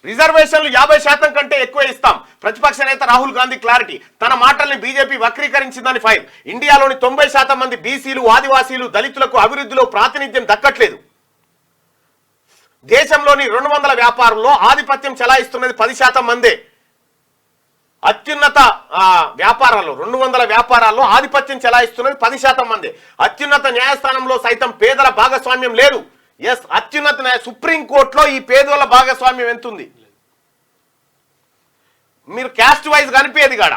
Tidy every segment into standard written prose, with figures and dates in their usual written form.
రిజర్వేషన్లు 50% కంటే ఎక్కువ ఇస్తాం. ప్రతిపక్ష నేత రాహుల్ గాంధీ క్లారిటీ. తన మాటల్ని బీజేపీ వక్రీకరించిందని ఫైర్. ఇండియాలోని 90% మంది బీసీలు, ఆదివాసీలు, దళితులకు అభివృద్ధిలో ప్రాతినిధ్యం దక్కట్లేదు. దేశంలోని 200 వ్యాపారుల్లో ఆధిపత్యం చెలాయిస్తున్నది 10% మందే. అత్యున్నత వ్యాపారాల్లో 200 వ్యాపారాల్లో ఆధిపత్యం చెలాయిస్తున్నది 10% మందే. అత్యున్నత న్యాయస్థానంలో సైతం పేదల భాగస్వామ్యం లేదు. ఎస్, అత్యున్నత సుప్రీంకోర్టులో ఈ పేదల భాగస్వామ్యం ఎంతుంది? మీరు క్యాస్ట్ వైజ్ కనిపించేది కాడ.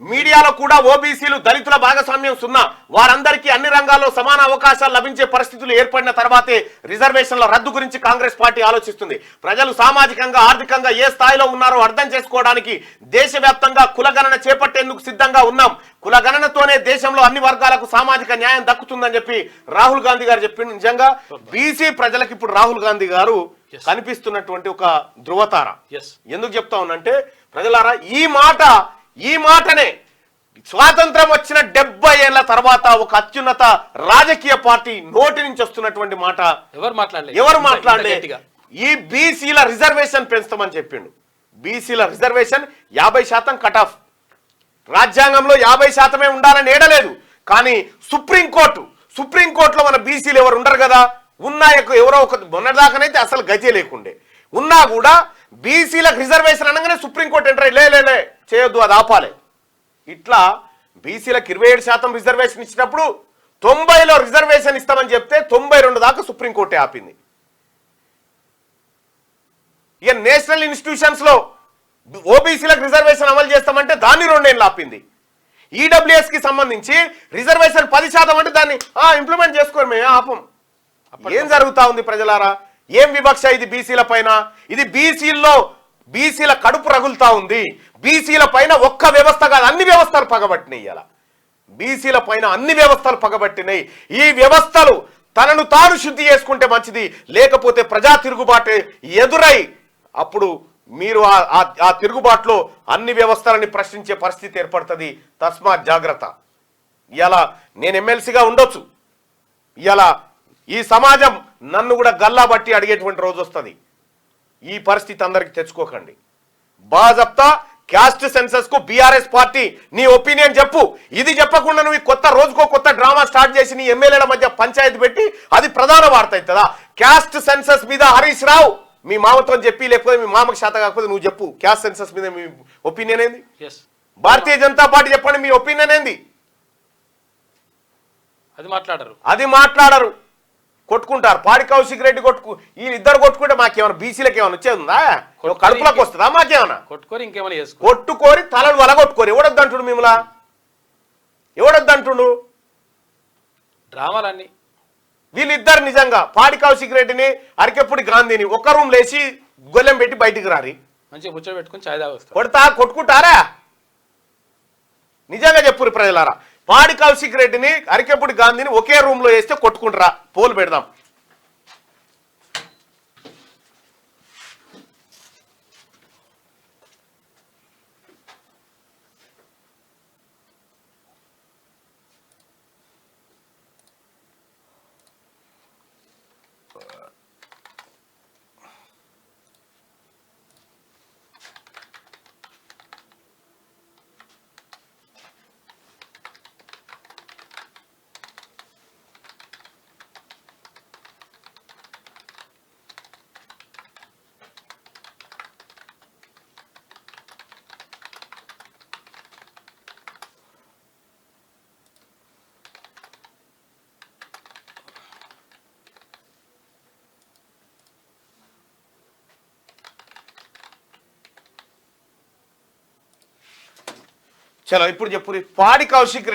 మీడియాలో కూడా ఓబీసీలు, దళితుల భాగస్వామ్యం సున్నా. వారందరికీ అన్ని రంగాల్లో సమాన అవకాశాలు లభించే పరిస్థితులు ఏర్పడిన తర్వాతే రిజర్వేషన్ల రద్దు గురించి కాంగ్రెస్ పార్టీ ఆలోచిస్తుంది. ప్రజలు సామాజికంగా, ఆర్థికంగా ఏ స్థాయిలో ఉన్నారో అర్థం చేసుకోవడానికి దేశవ్యాప్తంగా కులగణన చేపట్టేందుకు సిద్ధంగా ఉన్నాం. కులగణనతోనే దేశంలో అన్ని వర్గాలకు సామాజిక న్యాయం దక్కుతుందని చెప్పి రాహుల్ గాంధీ గారు చెప్పింది. నిజంగా బీసీ ప్రజలకు ఇప్పుడు రాహుల్ గాంధీ గారు కనిపిస్తున్నటువంటి ఒక ధృవతార. ఎందుకు చెప్తా ఉన్నంటే, ప్రజలారా, ఈ మాటనే స్వాతంత్రం వచ్చిన 70 ఏళ్ల తర్వాత ఒక అత్యున్నత రాజకీయ పార్టీ నోటి నుంచి వస్తున్నటువంటి మాట. ఎవరు మాట్లాడలే. ఈ బీసీల రిజర్వేషన్ పెంచుతామని చెప్పిండు. బీసీల రిజర్వేషన్ 50% కట్ ఆఫ్. రాజ్యాంగంలో 50% ఉండాలని ఏడలేదు. కానీ సుప్రీంకోర్టులో మన బీసీలు ఎవరు ఉండరు కదా. ఉన్నాయకు ఎవరో ఒక మొన్నటిదాకానైతే అసలు గజే లేకుండే. ఉన్నా కూడా బీసీలకు రిజర్వేషన్ అనగానే సుప్రీంకోర్టు ఎంటర్ లే చేయొద్దు, అది ఆపాలి. ఇట్లా బీసీలకు 27% రిజర్వేషన్ ఇచ్చినప్పుడు 90లో రిజర్వేషన్ ఇస్తామని చెప్తే 92 దాకా సుప్రీంకోర్టే ఆపింది. ఇక నేషనల్ ఇన్స్టిట్యూషన్స్ లో ఓబీసీలకు రిజర్వేషన్ అమలు చేస్తామంటే దాన్ని 2 ఏళ్ళు ఆపింది. ఈడబ్ల్యూఎస్ కి సంబంధించి రిజర్వేషన్ 10% అంటే దాన్ని ఇంప్లిమెంట్ చేసుకోరు, మేము ఆపం. ఏం జరుగుతా ఉంది ప్రజలారా? ఏం వివక్ష ఇది బీసీల పైన? ఇది బీసీల కడుపు రగులుతా ఉంది. బీసీల పైన ఒక్క వ్యవస్థ కాదు, అన్ని వ్యవస్థలు పగబట్టినాయి. ఇలా బీసీల పైన అన్ని వ్యవస్థలు పగబట్టినాయి. ఈ వ్యవస్థలు తనను తాను శుద్ధి చేసుకుంటే మంచిది, లేకపోతే ప్రజా తిరుగుబాటు ఎదురై అప్పుడు మీరు ఆ తిరుగుబాటులో అన్ని వ్యవస్థలని ప్రశ్నించే పరిస్థితి ఏర్పడుతుంది. తస్మాత్ జాగ్రత్త. ఇలా నేను ఎమ్మెల్సీగా ఉండొచ్చు, ఇలా ఈ సమాజం నన్ను కూడా గల్లా బట్టి అడిగేటువంటి రోజు వస్తుంది. ఈ పరిస్థితి అందరికి తెచ్చుకోకండి. బాజప్తా క్యాస్ట్ సెన్సస్ కు బీఆర్ఎస్ పార్టీ నీ ఒపీనియన్ చెప్పు. ఇది చెప్పకుండా నువ్వు కొత్త రోజుకో కొత్త డ్రామా స్టార్ట్ చేసి నీ ఎమ్మెల్యేల మధ్య పంచాయతీ పెట్టి అది ప్రధాన వార్త అవుతుందా? క్యాస్ట్ సెన్సస్ మీద హరీష్ రావు మీ మామతో చెప్పి, లేకపోతే మీ మామకు శాత కాకపోతే నువ్వు చెప్పు. క్యాస్ట్ సెన్సస్ మీద మీ ఒపీనియన్ ఏంది? భారతీయ జనతా పార్టీ చెప్పండి, మీ ఒపీనియన్ ఏంది? అది మాట్లాడరు, కొట్టుకుంటారు. పాడి కౌశిక్ రెడ్డి వీళ్ళిద్దరు కొట్టుకుంటే మాకేమైనా బీసీలకు ఏమైనా వచ్చేదిందా? కడుపులకు వస్తుందా? మాకేమన్నా కొట్టుకోరి తలలు వలగొట్టుకోరు. ఎవడొద్దంటుడు మిమ్మల్ని? ఎవడొద్దంటుడు? డ్రామాలన్నీ వీళ్ళిద్దరు నిజంగా పాడి కౌశిక్ రెడ్డిని, అరికెప్పుడు గాంధీని ఒక రూమ్ లేచి గొల్లెం పెట్టి బయటికి రారి, మంచిగా కూర్చో పెట్టుకుని చాయ్ తాగొస్తారు. కొట్టుకుంటారా? నిజంగా చెప్పురు ప్రజలారా. పాడి కౌశిక్ రెడ్డిని, అరికెప్పుడు గాంధీని ఒకే రూమ్ లో వేస్తే కొట్టుకుంటారా? పోలు పెడదాం. చలో ఇప్పుడు చెప్పు. పాడి కౌశిక్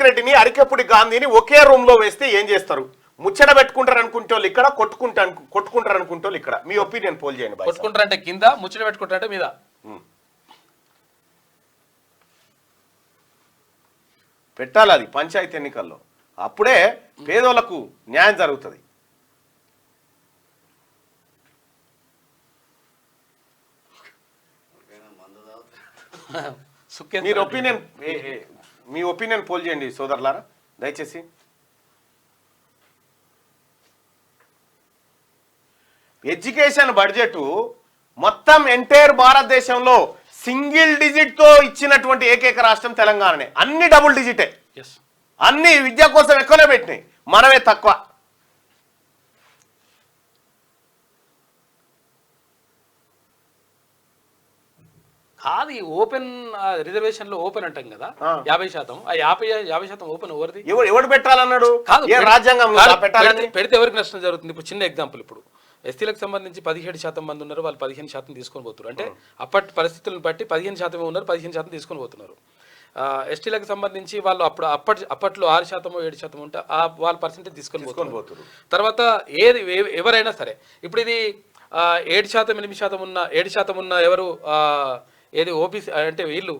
రెడ్డిని అరికెప్పుడు గాంధీని ఒకే రూమ్ లో వేస్తే ఏం చేస్తారు? ముచ్చట పెట్టుకుంటారు అనుకుంటే వాళ్ళు ఇక్కడ, కొట్టుకుంటారు అనుకుంటే వాళ్ళు ఇక్కడ. మీ ఒపీనియన్ పోల్ చేయండి. కొట్టుకుంటారంటే కింద, ముచ్చట పెట్టుకుంటారంటే మీద. పెట్టాలి అది పంచాయతీ ఎన్నికల్లో. అప్పుడే పేదోళ్లకు న్యాయం జరుగుతుంది. మీ ఒపీనియన్ పోల్ చేయండి సోదరులారా దయచేసి. ఎడ్యుకేషన్ బడ్జెట్ మొత్తం ఎంటైర్ భారతదేశంలో సింగిల్ డిజిట్ తో ఇచ్చినటువంటి ఏకైక రాష్ట్రం తెలంగాణనే. అన్ని డబుల్ డిజిటే, ఎస్. అన్ని విద్య కోసం ఎక్కువనే పెట్టినాయి, మనమే తక్కువ. కాదు ఈ ఓపెన్ రిజర్వేషన్ లో ఓపెన్ అంటాం కదా 50%. ఆ 50% ఓపెన్ ఎవరిది? ఎవడు పెట్టాలన్నాడు? కాదు, ఏ రాజ్యాంగం పెట్టాలని? పెడితే ఎవరికి నష్టం జరుగుతుంది? ఇప్పుడు చిన్న ఎగ్జాంపుల్, ఇప్పుడు ఎస్టీలకు సంబంధించి 17% మంది ఉన్నారు, వాళ్ళు 15% తీసుకొని పోతున్నారు. అంటే అప్పటి పరిస్థితులను బట్టి 15% ఉన్నారు, 15% తీసుకొని పోతున్నారు. ఎస్టీలకు సంబంధించి వాళ్ళు అప్పట్లో 6% 7% ఉంటే వాళ్ళ పర్సెంటేజ్ తీసుకొని పోతున్నారు. తర్వాత ఎవరైనా సరే ఇప్పుడు ఇది 7% 8% ఉన్న 7% ఉన్న ఎవరు ఏది ఓబీసీ అంటే వీళ్ళు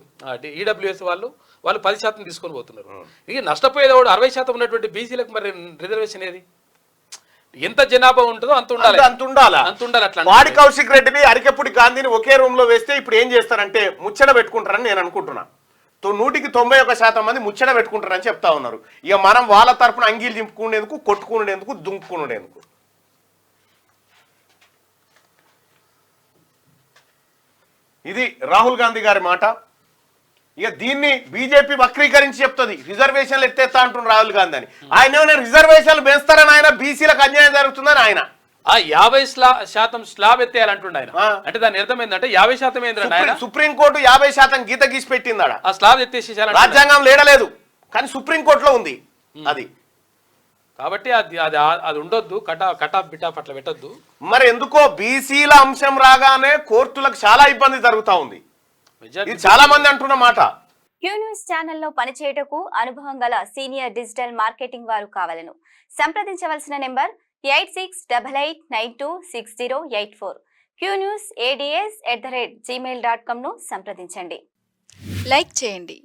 ఈడబ్ల్యూఎస్ వాళ్ళు 10% తీసుకొని పోతున్నారు. ఇక నష్టపోయేది 60% ఉన్నటువంటి బీసీలకు మరి రిజర్వేషన్ ఏది? ఎంత జనాభా ఉంటుందో అంత ఉండాలి. అట్లా వాడి కౌశిక్ రెడ్డిని అరికెప్పుడు గాంధీని ఒకే రూమ్ లో వేస్తే ఇప్పుడు ఏం చేస్తారంటే ముచ్చట పెట్టుకుంటారని నేను అనుకుంటున్నా. 191% మంది ముచ్చట పెట్టుకుంటారని చెప్తా ఉన్నారు. ఇక మనం వాళ్ళ తరపున అంగీలు దింపుకునేందుకు, కొట్టుకునేందుకు, దుంకుకునేందుకు. ఇది రాహుల్ గాంధీ గారి మాట. ఇక దీన్ని బీజేపీ వక్రీకరించి చెప్తుంది, రిజర్వేషన్లు ఎత్తేస్తా అంటున్నారు రాహుల్ గాంధీ అని. ఆయన ఏమైనా రిజర్వేషన్లు పెంచుతారని, ఆయన బీసీలకు అన్యాయం జరుగుతుందని ఆయన 50% స్లాబ్ ఎత్తేయాలంటుండ ఆయన. అంటే దాని అర్థం ఏంటంటే 50% ఏంటంటే ఆయన సుప్రీంకోర్టు 50% గీత గీసి పెట్టింది. ఆ స్లాబ్ ఎత్తేసి రాజ్యాంగం లేడలేదు కానీ సుప్రీంకోర్టులో ఉంది అది. కాబట్టి అది ఉండొద్దు, కటాఫ్ బిటాఫ్ అట్లా పెట్టొద్దు. మరి ఎందుకో బీసీల అంశం రాగానే కోర్టులకు చాలా ఇబ్బంది జరుగుతా ఉంది. ఇది చాలా మంది అంటున్న మాట. క్యూ న్యూస్ ఛానల్లో పనిచేయటకు అనుభవం గల సీనియర్ డిజిటల్ మార్కెటింగ్ వారు కావాలను సంప్రదించవలసిన నెంబర్ 8688926084. qnewsads@gmail.com ను సంప్రదించండి. లైక్ చేయండి,